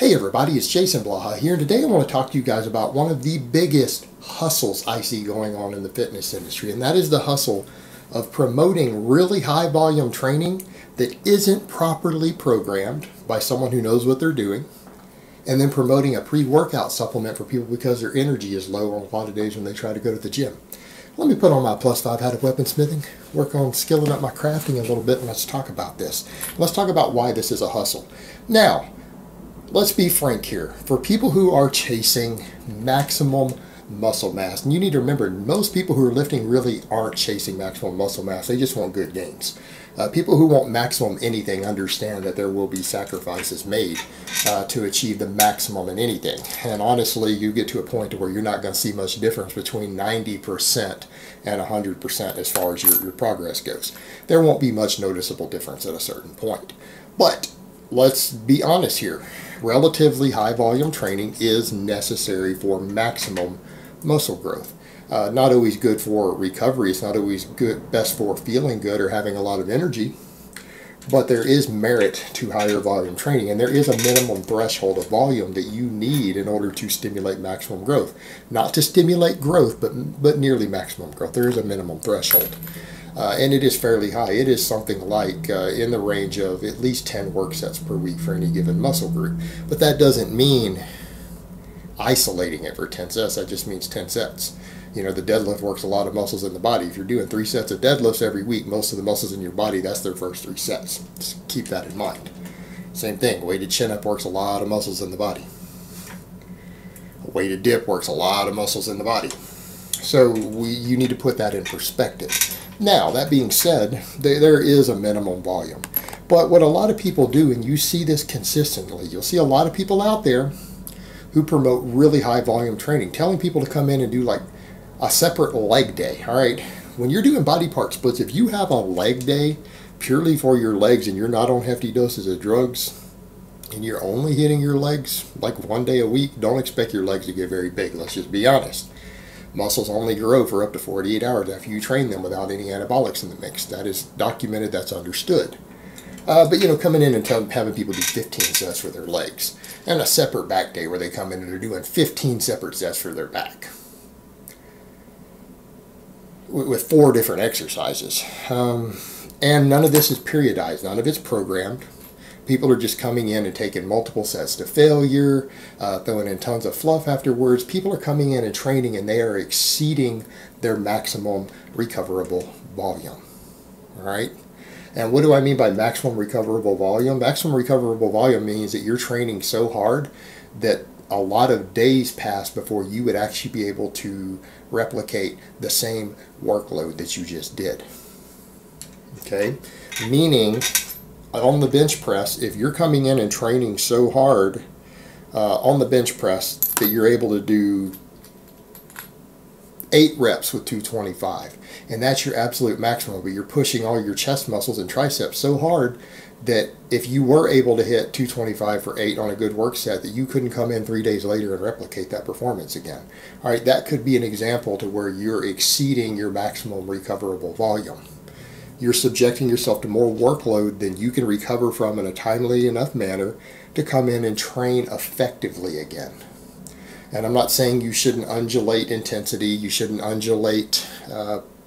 Hey everybody, it's Jason Blaha here, and today I want to talk to you guys about one of the biggest hustles I see going on in the fitness industry, and that is the hustle of promoting really high volume training that isn't properly programmed by someone who knows what they're doing, and then promoting a pre-workout supplement for people because their energy is low on a lot of days when they try to go to the gym. Let me put on my +5 hat of weaponsmithing, work on skilling up my crafting a little bit, and let's talk about this. Let's talk about why this is a hustle. Now, let's be frank here. For people who are chasing maximum muscle mass, and you need to remember, most people who are lifting really aren't chasing maximum muscle mass. They just want good gains. People who want maximum anything understand that there will be sacrifices made to achieve the maximum in anything. And honestly, you get to a point where you're not going to see much difference between 90% and 100% as far as your progress goes. There won't be much noticeable difference at a certain point. But let's be honest here. Relatively high volume training is necessary for maximum muscle growth. Not always good for recovery. It's not always best for feeling good or having a lot of energy, but there is merit to higher volume training, and there is a minimum threshold of volume that you need in order to stimulate maximum growth. Not to stimulate growth, but nearly maximum growth. There is a minimum threshold. And it is fairly high. It is something like in the range of at least 10 work sets per week for any given muscle group. But that doesn't mean isolating it for 10 sets. That just means 10 sets. You know, the deadlift works a lot of muscles in the body. If you're doing 3 sets of deadlifts every week, most of the muscles in your body, that's their first 3 sets. Just keep that in mind. Same thing, weighted chin-up works a lot of muscles in the body. A weighted dip works a lot of muscles in the body. So you need to put that in perspective. Now, that being said, there is a minimum volume. But what a lot of people do, and you see this consistently, you'll see a lot of people out there who promote really high volume training, telling people to come in and do like a separate leg day. All right, when you're doing body part splits, if you have a leg day purely for your legs and you're not on hefty doses of drugs and you're only hitting your legs like 1 day a week, don't expect your legs to get very big. Let's just be honest. Muscles only grow for up to 48 hours after you train them without any anabolics in the mix. That is documented, that's understood. But you know, coming in and having people do 15 sets for their legs, and a separate back day where they come in and they're doing 15 separate sets for their back with 4 different exercises. And none of this is periodized, none of it's programmed. People are just coming in and taking multiple sets to failure, throwing in tons of fluff afterwards. People are coming in and training, and they are exceeding their maximum recoverable volume. All right? And what do I mean by maximum recoverable volume? Maximum recoverable volume means that you're training so hard that a lot of days pass before you would actually be able to replicate the same workload that you just did. Okay? Meaning, on the bench press, if you're coming in and training so hard on the bench press that you're able to do 8 reps with 225, and that's your absolute maximum, but you're pushing all your chest muscles and triceps so hard that if you were able to hit 225 for 8 on a good work set, that you couldn't come in 3 days later and replicate that performance again. All right, that could be an example to where you're exceeding your maximum recoverable volume. You're subjecting yourself to more workload than you can recover from in a timely enough manner to come in and train effectively again. And I'm not saying you shouldn't undulate intensity, you shouldn't undulate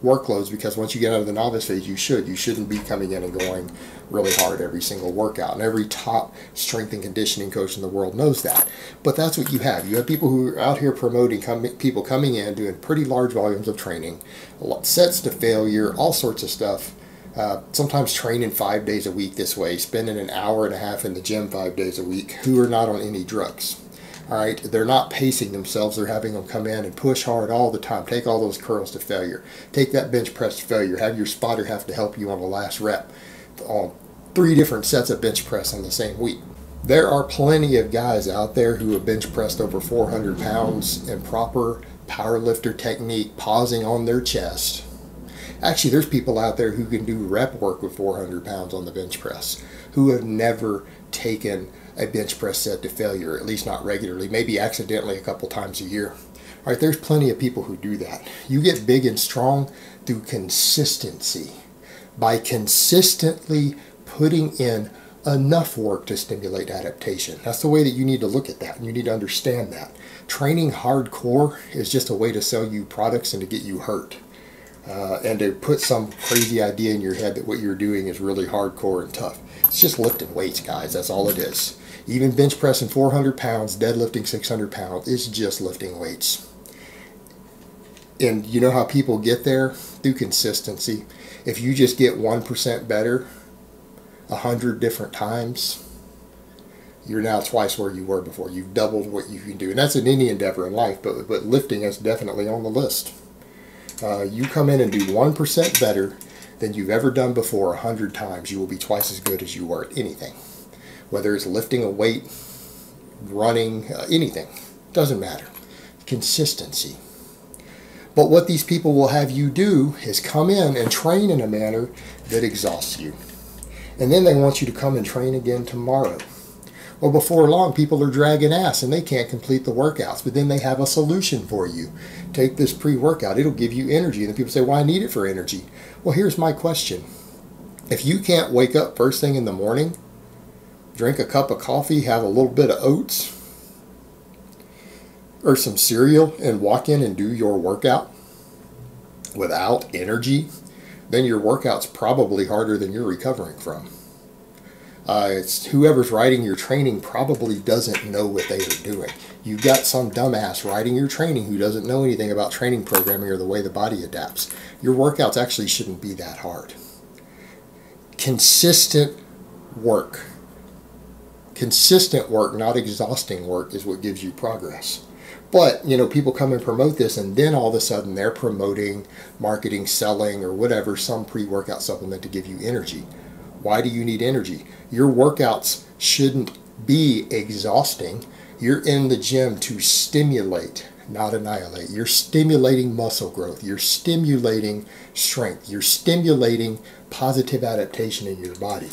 workloads, because once you get out of the novice phase, you should. You shouldn't be coming in and going really hard every single workout. And every top strength and conditioning coach in the world knows that. But that's what you have. You have people who are out here promoting, people coming in, doing pretty large volumes of training, sets to failure, all sorts of stuff. Sometimes training 5 days a week this way, spending an hour and a half in the gym 5 days a week, who are not on any drugs. All right, they're not pacing themselves. They're having them come in and push hard all the time. Take all those curls to failure. Take that bench press to failure. Have your spotter have to help you on the last rep on 3 different sets of bench press in the same week. There are plenty of guys out there who have bench pressed over 400 pounds in proper powerlifter technique, pausing on their chest. Actually, there's people out there who can do rep work with 400 pounds on the bench press, who have never taken a bench press set to failure, at least not regularly, maybe accidentally a couple times a year. All right, there's plenty of people who do that. You get big and strong through consistency. By consistently putting in enough work to stimulate adaptation. That's the way that you need to look at that. You need to understand that. Training hardcore is just a way to sell you products and to get you hurt. And to put some crazy idea in your head that what you're doing is really hardcore and tough. It's just lifting weights, guys. That's all it is. Even bench pressing 400 pounds, deadlifting 600 pounds, it's just lifting weights. And you know how people get there? Through consistency. If you just get 1% better 100 different times, you're now twice where you were before. You've doubled what you can do. And that's in any endeavor in life, but lifting is definitely on the list. You come in and do 1% better than you've ever done before 100 times, you will be twice as good as you were at anything. Whether it's lifting a weight, running, anything. Doesn't matter. Consistency. But what these people will have you do is come in and train in a manner that exhausts you. And then they want you to come and train again tomorrow. Well, before long, people are dragging ass and they can't complete the workouts. But then they have a solution for you. Take this pre-workout. It'll give you energy. And then people say, well, I need it for energy. Well, here's my question. If you can't wake up first thing in the morning, drink a cup of coffee, have a little bit of oats or some cereal, and walk in and do your workout without energy, then your workout's probably harder than you're recovering from. It's whoever's writing your training probably doesn't know what they are doing. You've got some dumbass writing your training who doesn't know anything about training programming or the way the body adapts. Your workouts actually shouldn't be that hard. Consistent work. Consistent work, not exhausting work, is what gives you progress. But, you know, people come and promote this, and then all of a sudden they're promoting, marketing, selling, or whatever, some pre-workout supplement to give you energy. Why do you need energy? Your workouts shouldn't be exhausting. You're in the gym to stimulate, not annihilate. You're stimulating muscle growth. You're stimulating strength. You're stimulating positive adaptation in your body.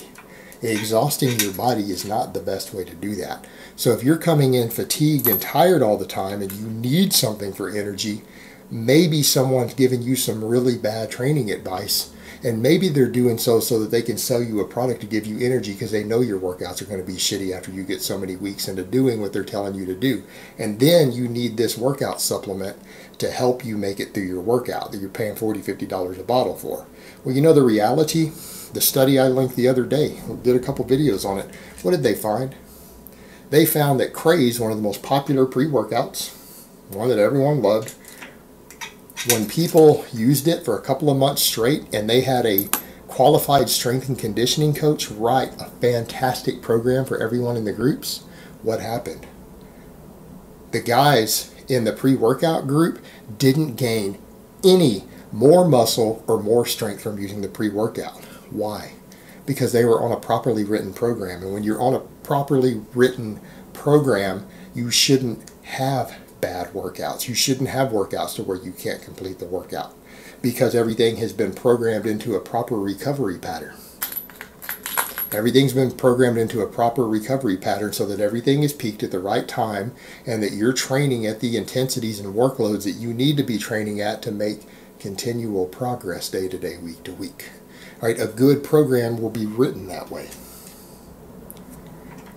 Exhausting your body is not the best way to do that. So if you're coming in fatigued and tired all the time and you need something for energy, maybe someone's giving you some really bad training advice, and maybe they're doing so that they can sell you a product to give you energy because they know your workouts are going to be shitty after you get so many weeks into doing what they're telling you to do. And then you need this workout supplement to help you make it through your workout that you're paying $40, $50 a bottle for. Well, you know the reality? The study I linked the other day, did a couple videos on it. What did they find? They found that Craze, one of the most popular pre-workouts, one that everyone loved, when people used it for a couple of months straight and they had a qualified strength and conditioning coach write a fantastic program for everyone in the groups, what happened? The guys in the pre-workout group didn't gain any more muscle or more strength from using the pre-workout. Why? Because they were on a properly written program. And when you're on a properly written program, you shouldn't have bad workouts. You shouldn't have workouts to where you can't complete the workout, because everything has been programmed into a proper recovery pattern. Everything's been programmed into a proper recovery pattern so that everything is peaked at the right time and that you're training at the intensities and workloads that you need to be training at to make continual progress day to day, week to week. All right, a good program will be written that way.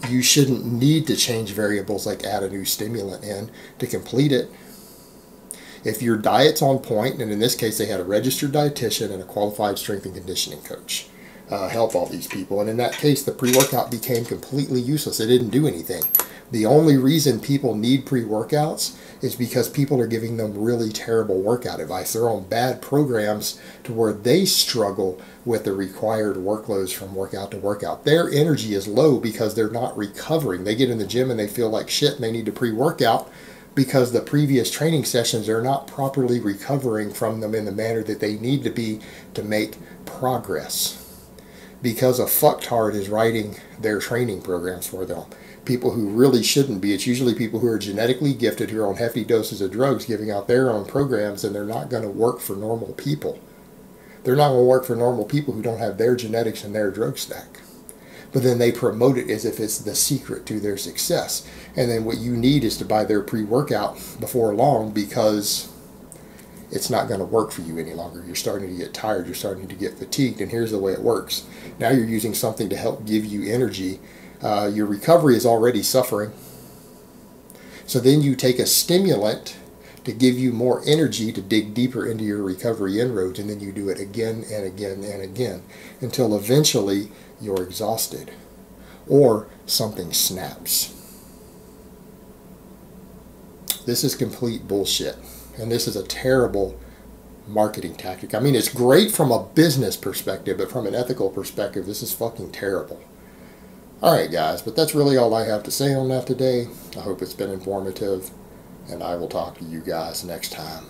You shouldn't need to change variables like add a new stimulant in to complete it. If your diet's on point, and in this case they had a registered dietitian and a qualified strength and conditioning coach help all these people, and in that case the pre-workout became completely useless. It didn't do anything. The only reason people need pre-workouts is because people are giving them really terrible workout advice. They're on bad programs to where they struggle with the required workloads from workout to workout. Their energy is low because they're not recovering. They get in the gym and they feel like shit and they need to pre-workout because the previous training sessions are not properly recovering from them in the manner that they need to be to make progress. Because a fucktard is writing their training programs for them. People who really shouldn't be. It's usually people who are genetically gifted, who are on hefty doses of drugs, giving out their own programs, and they're not going to work for normal people. They're not going to work for normal people who don't have their genetics and their drug stack. But then they promote it as if it's the secret to their success. And then what you need is to buy their pre-workout before long, because it's not going to work for you any longer. You're starting to get tired. You're starting to get fatigued. And here's the way it works. Now you're using something to help give you energy. Your recovery is already suffering. So then you take a stimulant to give you more energy to dig deeper into your recovery inroads, and then you do it again and again and again until eventually you're exhausted or something snaps. This is complete bullshit, and this is a terrible marketing tactic. I mean, it's great from a business perspective, but from an ethical perspective, this is fucking terrible. Alright guys, but that's really all I have to say on that today. I hope it's been informative, and I will talk to you guys next time.